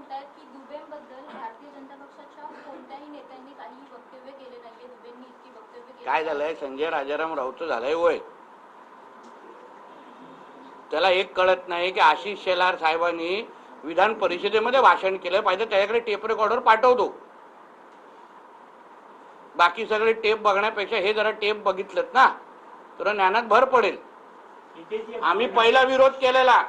म्हणतात की दुबेंबद्दल भारतीय जनता पक्षाच्या कोणत्याही नेत्यांनी काही वक्तव्य केले नाहीये, दुबेंनी इतकी वक्तव्य केली. काय झालंय, संजय राजाराम राऊतचं झालंय वय. त्याला एक कळत नाही की आशिष शेलार साहेबांनी विधान परिषदेमध्ये भाषण केलं पाहिजे, त्याच्याकडे टेप रेकॉर्डर पाठवतो. बाकी सगळे टेप बघण्यापेक्षा हे जरा टेप बघितलं ना तर ज्ञानात भर पडेल. आम्ही पहिला विरोध केलेला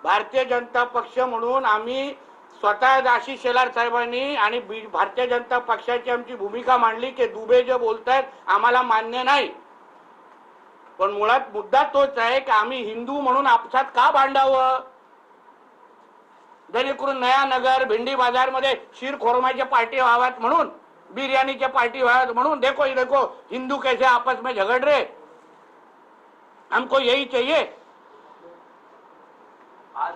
भारतीय जनता पक्ष म्हणून, आम्ही स्वतः आशिष शेलार साहेबांनी आणि भारतीय जनता पक्षाची आमची भूमिका मांडली की दुबे जे बोलतायत आम्हाला मान्य नाही. पण मुळात मुद्दा तोच आहे की आम्ही हिंदू म्हणून आपसात का भांडावं. जेणेकरून नया नगर भिंडी बाजार मध्ये शीर खोरमाच्या पार्टी व्हाव्यात म्हणून, बिर्याणीच्या पार्टी व्हाव्यात म्हणून. देखो ये देखो हिंदू कैसे आपस में झगड़ रहे, हमको यही चाहिए. आज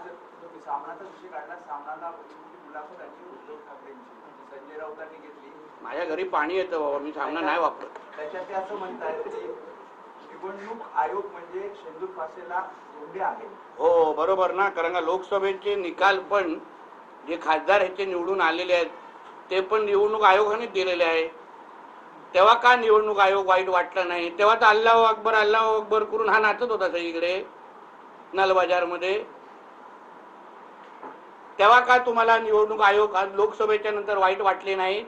सामनाचा विषय काढला, सामनाला मुलाखत आणली उद्धव ठाकरेंची संजय राऊतांनी घेतली. माझ्या घरी पाणी येतं बाबा, मी सामना नाही वापरत. त्याच्यात ते असं म्हणतायत की निवडणूक आयोग म्हणजे शेंदूर फासेला धोंडे आहे. हो बरोबर ना, कारण का लोकसभेचे निकाल पण जे खासदार ह्याचे निवडून आलेले आहेत ते पण निवडणूक आयोगाने दिलेले आहे. तेव्हा का निवडणूक आयोग वाईट वाटला नाही? तेव्हा तर अल्लाह अकबर करून हा नाचत होता सगळीकडे नलबाजार मध्ये. तेव्हा का तुम्हाला निवडणूक आयोग लोकसभेच्या नंतर वाईट वाटले नाही?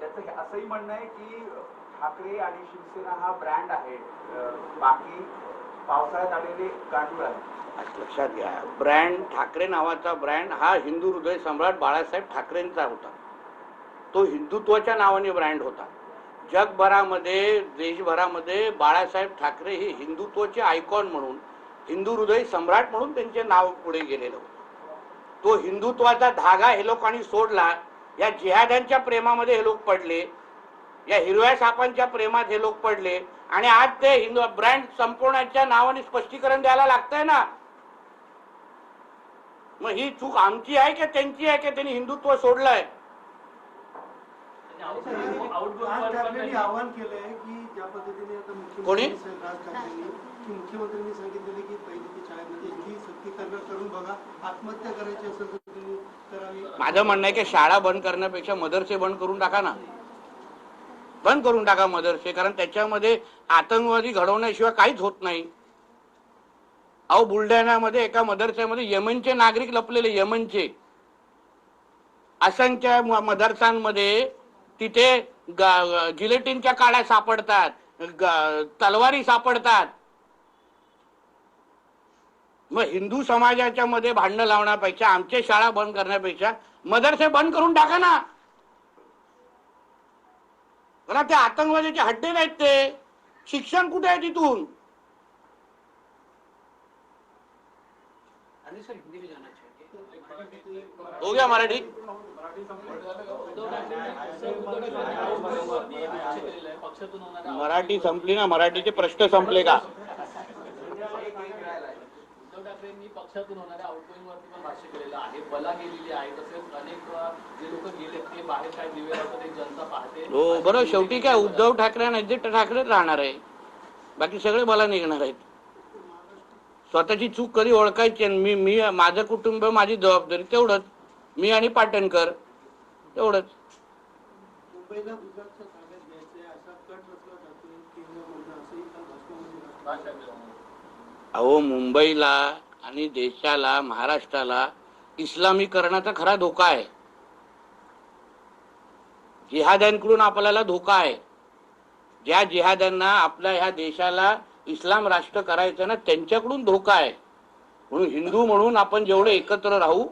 त्याचं असंही म्हणणं आहे की ठाकरे आणि शिवसेना हा ब्रँड आहे, बाकी पावसाळ्यात आलेले गांडूळ आहे. लक्षात घ्या, ब्रँड ठाकरे नावाचा ब्रँड हा हिंदू हृदय सम्राट बाळासाहेब ठाकरेंचा होता. तो हिंदुत्वाच्या नावाने ब्रँड होता. जगभरामध्ये देशभरामध्ये बाळासाहेब ठाकरे हे हिंदुत्वाचे आयकॉन म्हणून, हिंदू हृदय सम्राट म्हणून त्यांचे नाव पुढे गेलेलं होतं. तो हिंदुत्वाचा धागा हे लोकांनी सोडला. या जिहाद्यांच्या प्रेमामध्ये हे लोक पडले, या हिरव्या सापांच्या प्रेमात हे लोक पडले आणि आज ते हिंदू ब्रँड संपवण्याच्या नावाने स्पष्टीकरण द्यायला लागतंय ना. मग ही चूक आमची आहे की त्यांची आहे की त्यांनी हिंदुत्व सोडलंय? आवाहन केलंय की ज्या पद्धतीने आता मुख्यमंत्र्यांनी सांगितलेले की पहिली शाळेमध्ये ही सक्तीकरण करून बघा, आत्महत्या करायची असेल तर तुम्ही करावी. माझं म्हणणं आहे की शाळा बंद करण्यापेक्षा मदरसे बंद करून टाका ना, बंद करून टाका मदरसे. कारण त्याच्यामध्ये आतंकवादी घडवण्याशिवाय काहीच होत नाही. अहो बुलढाण्यामध्ये एका मदरस्यामध्ये यमनचे नागरिक लपलेले, यमनचे असंख्य मदरसांमध्ये तिथे जिलेटिनच्या काड्या सापडतात, तलवारी सापडतात. मग हिंदू समाजाच्या मध्ये भांडणं लावण्यापेक्षा, आमच्या शाळा बंद करण्यापेक्षा मदरसे बंद करून टाका ना. कारण ते आतंकवाद्याचे हड्डे नाहीत, ते शिक्षण कुठे आहे तिथून? हो गया मराठी. मराठी संपली ना, मराठीचे प्रश्न संपले का? उद्धव ठाकरेंनी पक्षातून होणाऱ्या आउटगोईंग वरती पण भाष्य केलेलं आहे, बला गेलेली आहे. तसेच अनेक जे लोक गेलेत ते बाहेर काय दिवे लावतात, एक जनता पाहते. हो बरोबर. शेवटी काय उद्धव ठाकरे आणि आदित्य ठाकरे राहणार आहे, बाकी सगळे बला निघणार आहेत. स्वतःची चूक कधी ओळखायची, मी माझं कुटुंब माझी जबाबदारी, तेवढंच. मी आणि पाटणकर तेवढंच. मुंबईला गुजरातच्या ताब्यात घ्यायचे असा कट रचला जातोय केंद्रामध्ये, असंही काल भाषणामध्ये. अहो मुंबईला आणि देशाला, महाराष्ट्राला इस्लामीकरणाचा खरा धोका आहे. जिहाद्यांकडून आपल्याला धोका आहे. ज्या जिहाद्यांना आपल्या ह्या देशाला इस्लाम राष्ट्र करायचं ना, त्यांच्याकडून धोका आहे. म्हणून हिंदू म्हणून आपण जेवढे एकत्र राहू